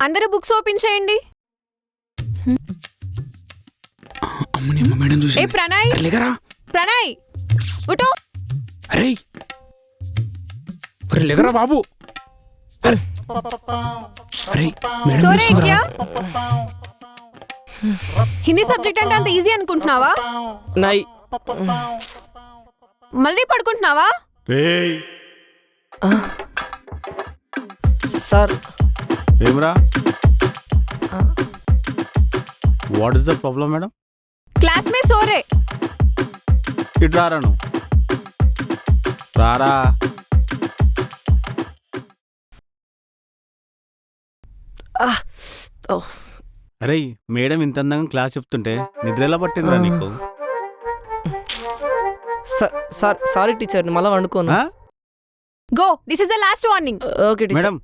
అందరూ books open చేయండి. అమ్మని అమ్మ మేడం చూసి. ఏ ప్రణయ్, లేకరా. ప్రణయ్ ఉఠో. అరే అరే లేకరా బాబు. అరే మేడం సోరే పిలుస్తుందిరా. క్యా హిందీ సబ్జెక్ట్ అంటే అంత ఈజీ అనుకుంటున్నావా? నై మళ్ళీ పడుకుంటున్నావా? సార్. ఏమరా? What is the problem madam? Class మే సోరే. ఇటు రారాను రారా. అరే మేడం ఇంత అందంగా క్లాస్ చెప్తుంటే నిద్ర ఎలా పట్టిందిరా నీకు? సార్ సారీ టీచర్, మళ్ళీ వండుకోను. ఆ? Go, this is the last warning. Okay teacher. Madam